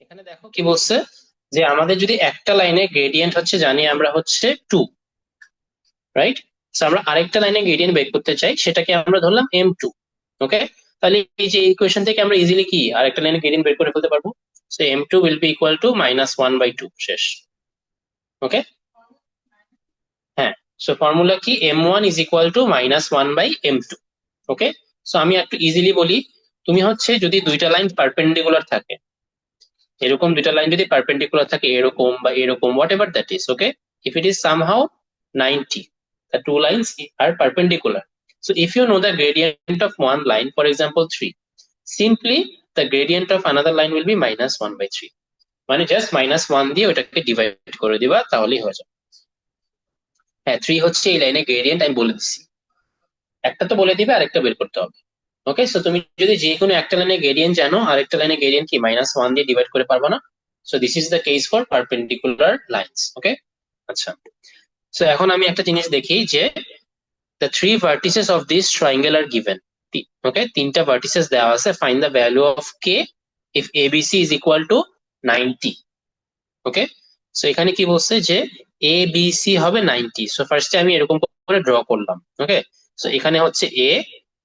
এখানে দেখো কি বলছে, যে আমাদের যদি একটা লাইনে গ্রেডিয়েন্ট হচ্ছে জানি আমরা হচ্ছে 2, রাইট? সো আমরা আরেকটা লাইনে গ্রেডিয়েন্ট বের করতে চাই, সেটাকে আমরা ধরলাম m2। ওকে, তাহলে এই যে ইকুয়েশন থেকে আমরা ইজিলি কি আরেকটা লাইনে গ্রেডিয়েন্ট বের করে ফেলতে পারবো। So m2 will be equal two -1/2, শেষ। ওকে, হ্যাঁ। সো ফর্মুলা কি, m1 is equal two -1/m2। Okay, so আমি একটু ইজিলি বলি, তুমি হচ্ছে যদি দুইটা লাইন পারপেন্ডিকুলার থাকে, এরকম দুইটা লাইন যদি পারপেন্ডিকুলার থাকে এরকম বা এরকম, what ever that is, okay, if it is somehow 90, the two lines are perpendicular. So if you know the gradient of one line, for example 3, simply the gradient of another line will be -1/3, মানে just -1 দিয়ে ওটাকে divide করে দিবা তাহলেই হয়ে যাবে। হ্যাঁ, 3 হচ্ছে এই লাইনে গ্রেডিয়েন্ট, আমি বলে দিচ্ছি, একটা তো বলে দিবে আরেকটা বের করতে হবে। ওকে, সো তুমি যদি যে কোনো একটা লাইনে গ্রেডিয়েন্ট জানো আরেকটা লাইনে গ্রেডিয়েন্ট কি -1 দিয়ে ডিভাইড করে পারবা না। So this is the case for perpendicular lines. Okay, আচ্ছা। সো এখন আমি একটা জিনিস দেখি যে the three vertices of this triangle are given. ওকে, তিনটা ভার্টিসেস দেওয়া আছে, find the value of K if abc is equal to 90। Okay, so এখানে কি বলছে যে abc হবে 90। সো ফার্স্টে আমি এরকম করে ড্র করলাম। ওকে, সো এখানে হচ্ছে এ,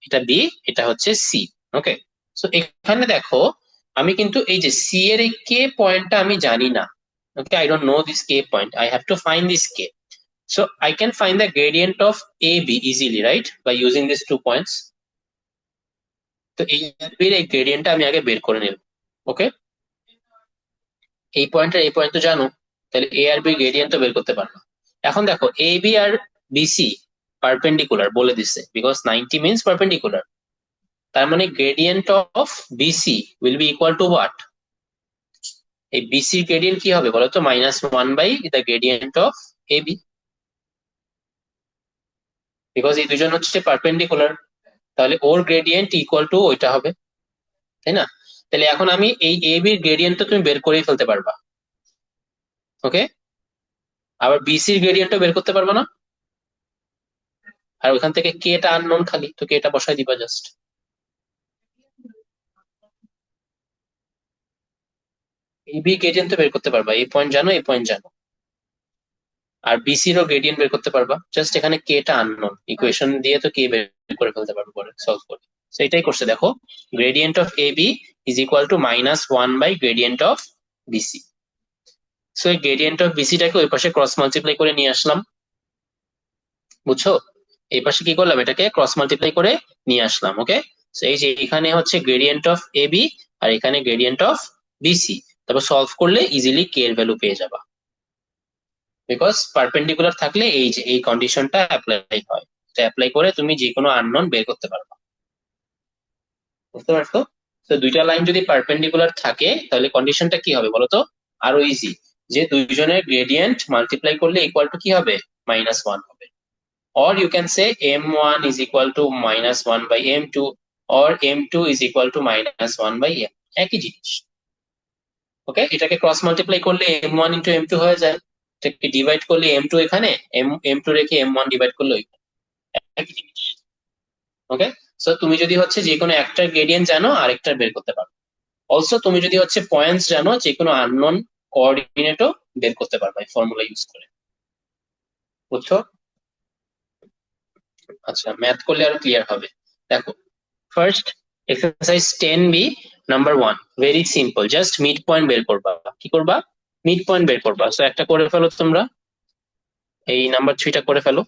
এটা বি, এটা হচ্ছে সি। ওকে, সো এখানে দেখো আমি কিন্তু এই যে সি এর এই কে পয়েন্টটা আমি জানি না। ওকে, I don't know this k point, I have to find this k. So I can find the gradient of AB easily, right? By using these 2 points. তো এই এই গ্রেডিয়েন্টটা আমি আগে বের করে নেব। ওকে, এই পয়েন্ট আর এই পয়েন্ট তো জানো, তাহলে এ আর বি গ্রেডিয়েন্ট তো বের করতে পারবো। এখন দেখো এ বি আর বিসি পারপেন্ডিকুলার বলে দিচ্ছে, বিকজ 90 মিনস পারপেন্ডিকুলার। তার মানে gradient of BC will be equal to what? এই বিসি গ্রেডিয়েন্ট কি হবে বলতো, -1/the gradient of AB, because এই দুজন হচ্ছে পারপেন্ডিকুলার, তাহলে ওর গ্রেডিয়েন্ট ইকুয়াল টু ওইটা হবে, তাই না? তাহলে এখন আমি এই এ বির গ্রেডিয়েন্টটা তুমি বের করেই ফেলতে পারবা। ওকে, আবার বিসির গ্রেডিয়েন্টও বের করতে পারবা না, আর ওখান থেকে কে টা আননোন, খালি তো কে টা বসাই দিবা জাস্ট। এই বি গ্রেডিয়েন্ট তো বের করতে পারবা, এই পয়েন্ট জানো, এই পয়েন্ট জানো। আর বিসির ও গ্রেডিয়েন্ট বের করতে পারবা, জাস্ট এখানে কে টা আননোন, ইকুয়েশন দিয়ে তো কে বের করে ফেলতে পারবো পরে সলভ করে। তো এটাই করছে দেখো, gradient of A B is equal to -1/gradient of BC. So এই গ্রেডিয়েন্ট অফ বিসিটাকে ওই পাশে ক্রস মাল্টিপ্লাই করে নিয়ে আসলাম, বুঝছো? এই পাশে কি করলাম, এটাকে ক্রস মাল্টিপ্লাই করে নিয়ে আসলাম। ওকে, এই যে এখানে হচ্ছে গ্রেডিয়েন্ট অফ এ বি আর এখানে গ্রেডিয়েন্ট অফ বিসি, তারপর সলভ করলে ইজিলি কে এর ভ্যালু পেয়ে যাবা, বিকজ পারপেন্ডিকুলার থাকলে এই যে এই কন্ডিশনটা অ্যাপ্লাই হয়, এটা অ্যাপ্লাই করে তুমি যে কোনো আননোন বের করতে পারবা। বুঝতে পারছো? তো দুইটা লাইন যদি পারপেন্ডিকুলার থাকে তাহলে কন্ডিশনটা কি হবে বলতো, আরো ইজি, যে দুইজনের গ্রেডিয়েন্ট মাল্টিপ্লাই করলে ইকুয়াল টু কি হবে, -1 হবে। Or you can say m1 is equal to -1/m2, or m2 is equal to -1/m, একই জিনিস। ওকে, এটাকে ক্রস মাল্টিপ্লাই করলে m1 ইন্টু m2 হয়ে যায়, এটাকে ডিভাইড করলে m2 এখানে, m2 রেখে m1 ডিভাইড করলে একই জিনিস। ওকে, সো তুমি যদি হচ্ছে যে কোনো একটার গ্রেডিয়েন্ট জানো আরেকটা বের করতে পারো। অলসো তুমি যদি হচ্ছে পয়েন্টস জানো, যে কোনো আননোন কোঅর্ডিনেটও বের করতে পারবে ফর্মুলা ইউজ করে। বুঝছো? আচ্ছা, ম্যাথ করলে আরো ক্লিয়ার হবে। দেখো, first exercise 10B number 1, very simple, just mid point বের করবা। কি করবা? মিড পয়েন্ট বের করবা। সো একটা করে ফেলো তোমরা, এই নাম্বার 3টা করে ফেলো।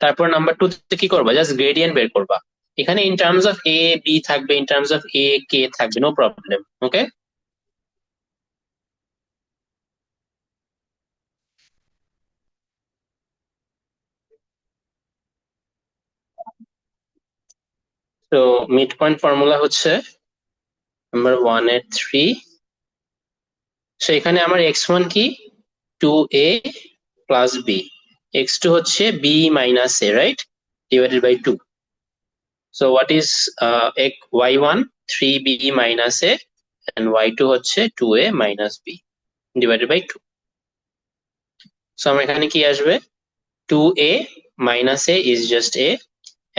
তারপর নাম্বার 2 তে কি করবা, জাস্ট গ্রেডিয়েন্ট বের করবা। এখানে in terms of A B থাকবে, in terms of A K থাকবে, নো প্রবলেম। ওকে, তো মিড পয়েন্ট ফর্মুলা হচ্ছে নাম্বার 1 এর 3। সো এখানে আমার x1 কি, 2a প্লাস বি, x2 হচ্ছে b minus a, right, divided by 2। So what is y1? 3b minus a, and y2 হচ্ছে 2a minus b divided by 2. So আমার এখানে কি আসবে, 2a minus a is just a,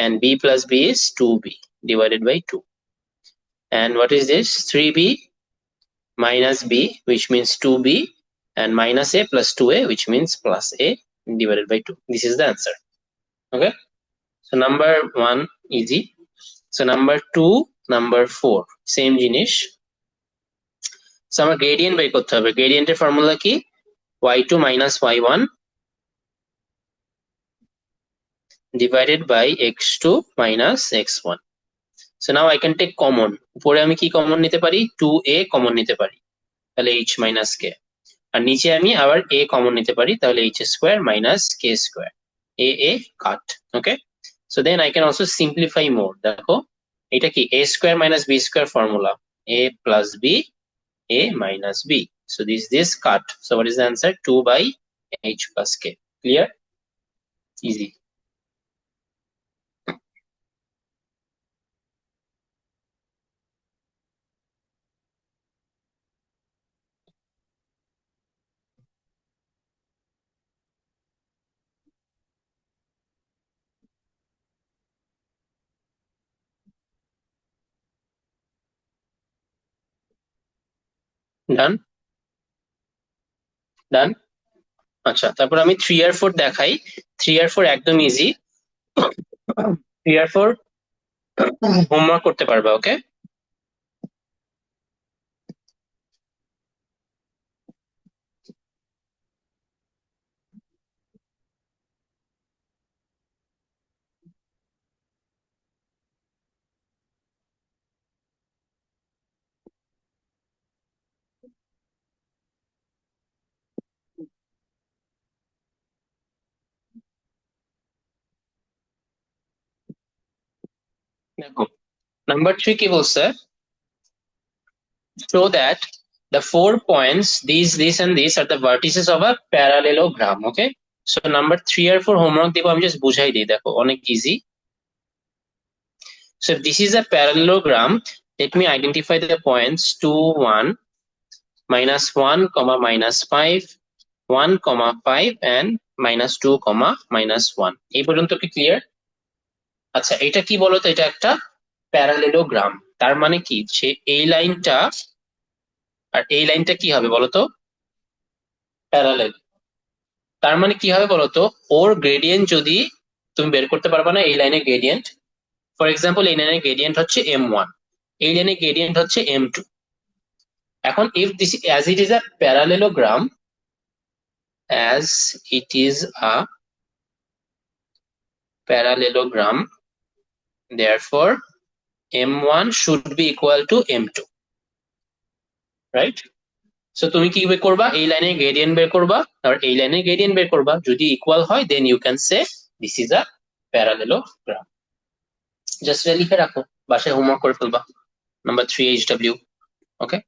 and b plus b is 2b divided by 2. And what is this? 3b minus b, which means 2b, and minus a plus 2a, which means plus a divided by 2. This is the answer. Okay, so number 1 easy. So number 2, number 4 same জিনিস. So আমার gradient বের করতে হবে. Gradient এর formula কি? y2 minus y1 divided by x2 minus x1. So now I can take common. উপরে আমি কি কমন নিতে পারি? 2a কমন নিতে পারি, তাহলে h minus k. আর নিচে আমি আবার a কমন নিতে পারি, তাহলে h square minus k square. a cut. Okay, so then I can also simplify more. দেখো এটা কি a square minus b square formula, a plus b, a minus b. So this cut. So what is the answer? 2 by h plus k. Clear? Easy. Done? Done? আচ্ছা, তারপর আমি 3 আর 4 দেখাই। 3 আর 4 একদম easy. 3 আর 4 homework করতে পারবা। ওকে, দেখো নাম্বার 3 কি বলছে? Show that the 4 points, these and these are the vertices of a parallelogram. Okay, so number 3 R 4 homework দিব, আমি জাস্ট বুঝাই দিই। দেখো অনেক easy. So if this is a parallelogram, let me identify the points 2, 1, minus 1, comma minus 5, 1, comma 5, and minus 2, comma minus 1. এই পর্যন্ত কি clear? আচ্ছা, এটা কি বলতো? এটা একটা প্যারালেলোগ্রাম। তার মানে কি, সে এই লাইনটা আর এই লাইনটা কি হবে বলতো? প্যারালেল। তার মানে কি হবে বলতো? ওর গ্রেডিয়েন্ট যদি তুমি বের করতে পারবে না, এই লাইনের গ্রেডিয়েন্ট, ফর এক্সাম্পল এই লাইনের গ্রেডিয়েন্ট হচ্ছে m1, এই লাইনের গ্রেডিয়েন্ট হচ্ছে m2। এখন if this as it is a parallelogram, as it is a parallelogram, therefore m1 should be equal to m2, right? So তুমি কি বের করবা? এই লাইনের গ্রেডিয়েন্ট বের করবা আর এই লাইনের গ্রেডিয়েন্ট বের করবা। যদি ইকুয়াল হয় then you can say this is a parallelogram. Just লিখে রাখো, বাসায় হোমওয়ার্ক করে ফেলবা। Number 3 HW। ওকে,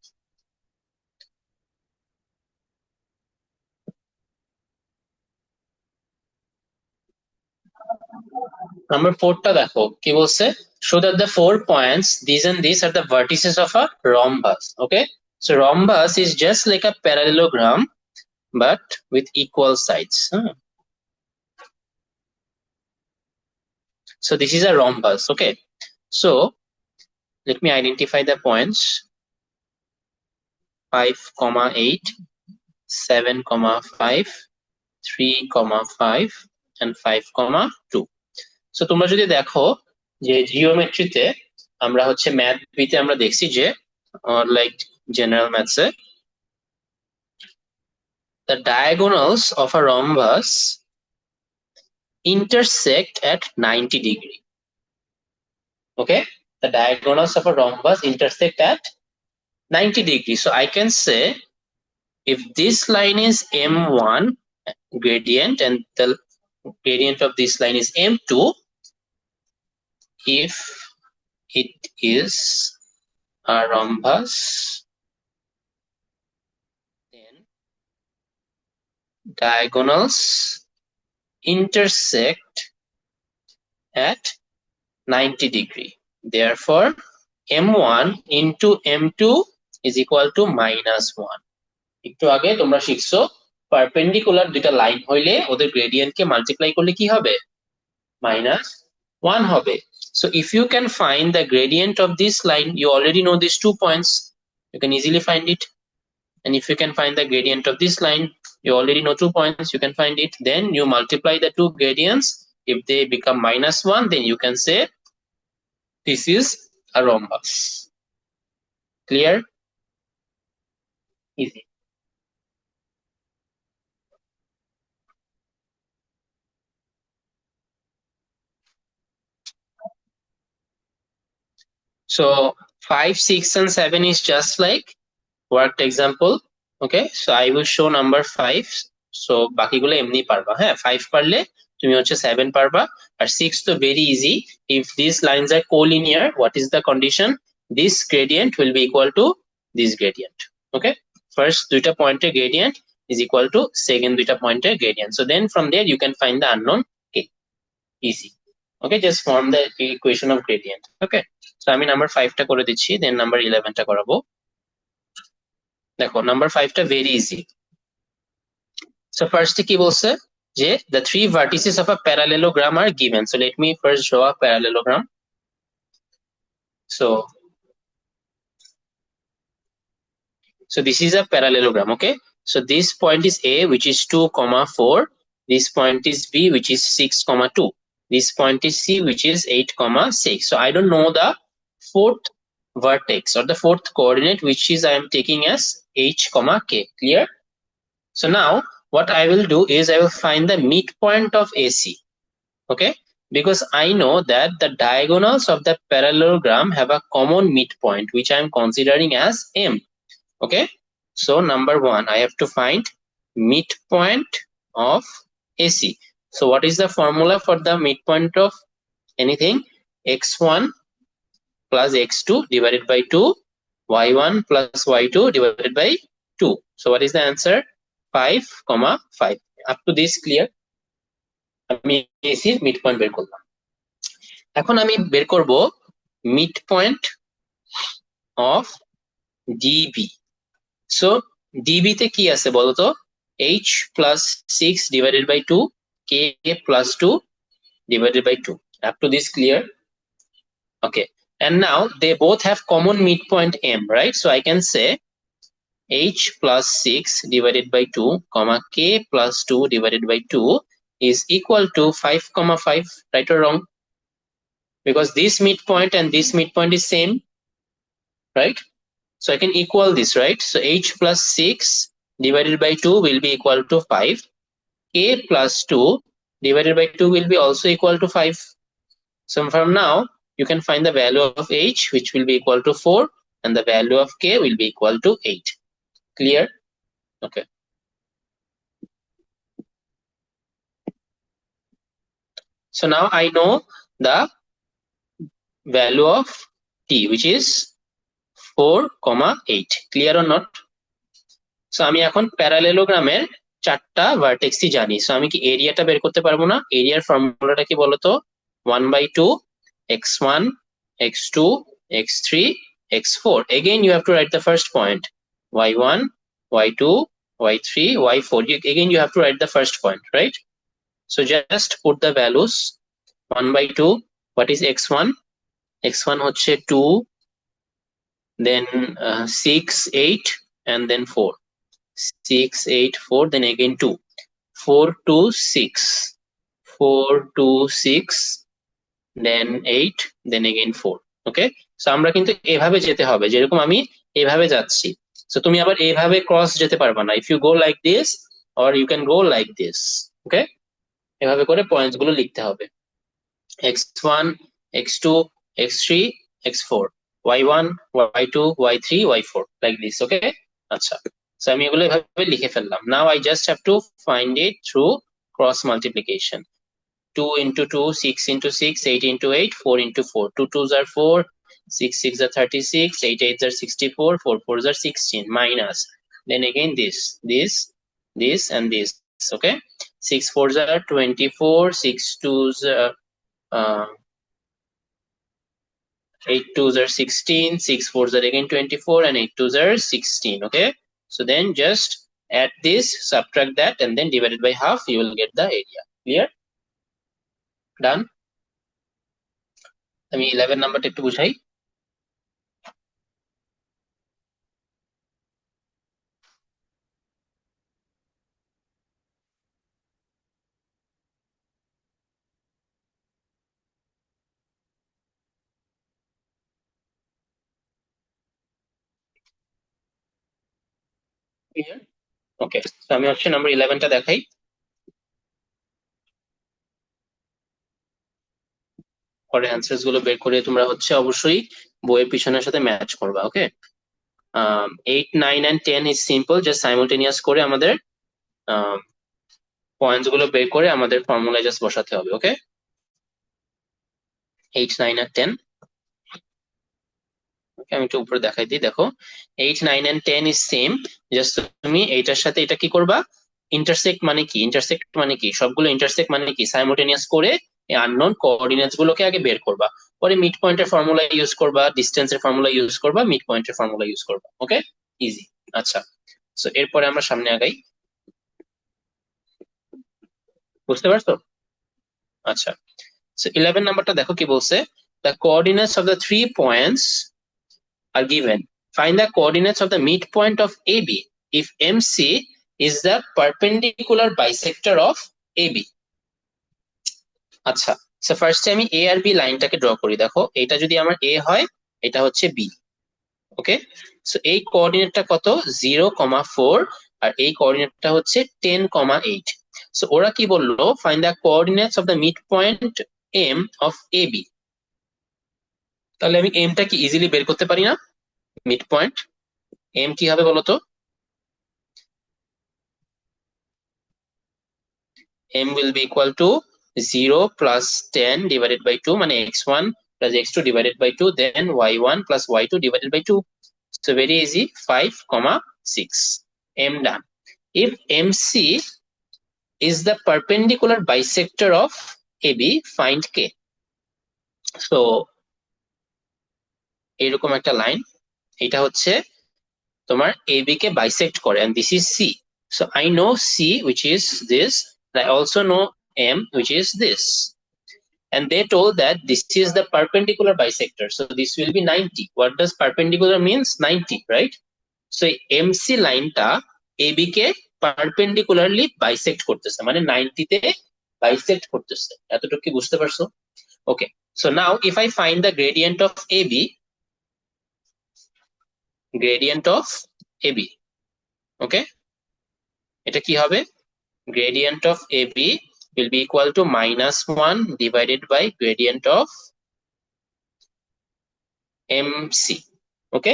নাম্বার 4 টা দেখো কি বলছে? show that the 4 points, these and these are the vertices of a rhombus. Okay, so rhombus is just like a parallelogram but with equal sides. So this is a rhombus. Okay, so let me identify the points 5, 8, 7, 5, 3, 5, and 5, 2. So তোমরা যদি দেখো যে জিওমেট্রিতে আমরা হচ্ছে math বিতে আমরা দেখছি যে লাইক জেনারেল ম্যাথসে the diagonals of a rhombus intersect at 90 degree. Okay, the diagonals of a rhombus intersect at 90 degree. So I can say if this line is m1 gradient and the gradient of this line is m2, if it is a rhombus, then diagonals intersect at 90 degree. Therefore, m1 into m2 is equal to -1. একটু আগে তোমরা শিখছো perpendicular দুইটা line হইলে ওদের গ্রেডিয়েন্টকে multiply করলে কি হবে? -1 হবে। So if you can find the gradient of this line, you already know these 2 points, you can easily find it. and if you can find the gradient of this line, you already know 2 points, you can find it. Then you multiply the two gradients. If they become -1, then you can say this is a rhombus. Clear? Easy. So 5, 6 and 7 is just like worked example. Okay, so I will show number 5. So বাকিগুলো এমনি পারবা, হ্যাঁ 5 পারলে তুমি হচ্ছে 7 পারবা, আর 6 তো very easy. If these lines are collinear, what is the condition? This gradient will be equal to this gradient. Okay, first দুইটা পয়েন্টের gradient is equal to second দুইটা পয়েন্টের gradient. So then from there you can find the unknown k. Easy. Okay, just form the equation of gradient. Okay, so আমি number 5 টা করে দিচ্ছি, দেন number 11 টা করাবো। দেখো নাম্বার 5 টা ভেরি ইজি। সো ফার্স্টে কি বলছে যে the three vertices of a parallelogram are given. So let me first draw a parallelogram. So this is a parallelogram. Okay, so this point is A, which is 2,4. This point is B, which is 6,2. This point is C, which is 8,6. So I don't know the fourth vertex or the fourth coordinate, which is I am taking as H, K. Clear? So now what I will do is I will find the midpoint of AC. Okay, because I know that the diagonals of the parallelogram have a common midpoint, which I am considering as M. Okay, so number 1, I have to find midpoint of AC. So what is the formula for the midpoint of anything? X1 plus X2 divided by 2, Y1 plus Y2 divided by 2. So what is the answer? 5, 5. Up to this clear? আমি AC এর midpoint বের করলাম। এখন আমি বের করব midpoint of DB। So DB তে কি আছে বলতো? H plus 6 divided by 2, K plus 2 divided by 2. Up to this clear? Okay, and now they both have common midpoint M, right? So I can say H plus 6 divided by 2, K plus 2 divided by 2 is equal to 5, 5. Right or wrong? Because this midpoint and this midpoint is same, right? So I can equal this, right? So H plus 6 divided by 2 will be equal to 5. K plus 2 divided by 2 will be also equal to 5. So from now you can find the value of H, which will be equal to 4, and the value of K will be equal to 8. Clear? Okay. So now I know the value of T, which is 4, 8. Clear or not? So আমি এখন প্যারালেলোগ্রামের চারটা ভার্টেক্সই জানি। So আমি কি এরিয়াটা বের করতে পারবো না? এরিয়ার ফর্মুলাটা কি বলতো? 1/2 x1 x2 x3 x4. Again you have to write the first point, y1 y2 y3 y4. Again you have to write the first point, right? So just put the values. 1/2, what is x1? x1 হচ্ছে 2, then 6 8 and then 4. 6 8 4, then again 2. 4 2 6, 4 2 6, then 8, then again 4. Okay, so আমরা কিন্তু এভাবে যেতে হবে, যেরকম আমি এভাবে যাচ্ছি। সো তুমি আবার এভাবে ক্রস যেতে পারবে না। If you go like this or you can go like this. Okay, এভাবে করে পয়েন্টস গুলো লিখতে হবে। x1 x2 x3 x4, y1 y2 y3 y4, like this. ওকে, আচ্ছা, সো আমি এগুলো এভাবে লিখে ফেললাম। Now I just have to find it through cross multiplication. 2 into 2, 6 into 6, 8 into 8, 4 into 4. 2 2s are 4, 6 6 are 36, 8 8s are 64, 4 4s are 16, minus. Then again this, and this. Okay, 6 4s are 24, 6 2s 8 2s are 16, 6 4s are again 24, and 8 2s are 16. Okay, so then just add this, subtract that, and then divided by half, you will get the area. Clear? Done? আমি 11 নাম্বারটা একটু বুঝাই। Clear? ওকে, তো আমি হচ্ছে number 11টা দেখাই। পরে answers গুলো বের করে তোমরা হচ্ছে অবশ্যই বইয়ের পিছনের সাথে ম্যাচ করবা। ওকে, 8, 9 and 10 ইজ সিম্পল, জাস্ট সাইমultaneous করে আমাদের পয়েন্টস গুলো বের করে আমাদের ফর্মুলা জাস্ট বসাতে হবে। ওকে, 8, 9 আর 10। ওকে, আমি একটু উপরে দেখাই দিই, দেখো 8, 9 and 10 ইজ সেম। জাস্ট তুমি এইটার সাথে এটা কি করবা, ইন্টারসেক্ট মানে কি, ইন্টারসেক্ট মানে কি, সবগুলো ইন্টারসেক্ট মানে কি, সাইমultaneous করে এই আননোন কোঅর্ডিনেটস গুলোকে আগে বের করবা, পরে মিড পয়েন্টের ফর্মুলা ইউজ করবা, ডিস্টেন্সের ফর্মুলা ইউজ করবা, মিড পয়েন্টের ফর্মুলা ইউজ করবা। ওকে, ইজি। আচ্ছা, সো এরপরে আমরা সামনে আগাই। বুঝতে পারছো? আচ্ছা, সো 11 নাম্বারটা দেখো কি বলছে, the coordinates of the 3 points are given. Find the coordinates of the midpoint of AB if MC is the perpendicular bisector of AB. আচ্ছা, সো ফার্স্টে আমি এ আর বি লাইনটাকে ড্র করি। দেখো এটা যদি আমার এ হয়, এটা হচ্ছে বি। ওকে, সো এই কোঅর্ডিনেটটা কত, 0,4, আর এই কোঅর্ডিনেটটা হচ্ছে 10,8। সো ওরা কি বললো, find the coordinates of the midpoint M of A B. তাহলে আমি এমটা কি ইজিলি বের করতে পারি না? মিড পয়েন্ট এম কি হবে বলতো? m will be equal to 0 plus 10 divided by 2, মানে x1 plus x2 divided by 2, then y1 plus y2 divided by 2. So very easy, 5,6. M done. If MC is the perpendicular bisector of AB, find K. So এরকম একটা line, এটা হচ্ছে তোমার AB কে bisect করে, and this is C. So I know C, which is this, and I also know M, which is this. And they told that this is the perpendicular bisector, so this will be 90. What does perpendicular means? 90, right? So MC লাইনটা AB কে perpendicularly bisect করতেছে, মানে 90 তে bisect করতেছে। এতটুকু কি বুঝতে পারছো? Okay, so now if I find the gradient of AB, gradient of AB, okay, এটা কি হবে, gradient of AB will be equal to -1 divided by gradient of MC. Okay,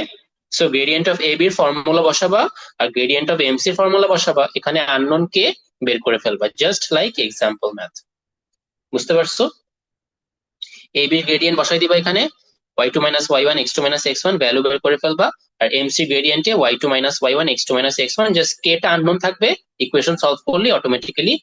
so gradient of AB এর formula বসাবা আর gradient of MC এর formula বসাবা, এখানে unknown কে বের করে ফেলবা, জাস্ট লাইক এক্সাম্পল ম্যাথ। বুঝতে পারছো? AB এর গ্রেডিয়েন্ট বসাই দিবা এখানে, y2 minus y1 x2 minus x1 value বের করে ফেলবা, আর MC গ্রেডিয়েন্টে y2 minus y1 x2 minus x1, just k টা আননোন থাকবে, ইকুয়েশন সলভ করলে অটোমেটিক্যালি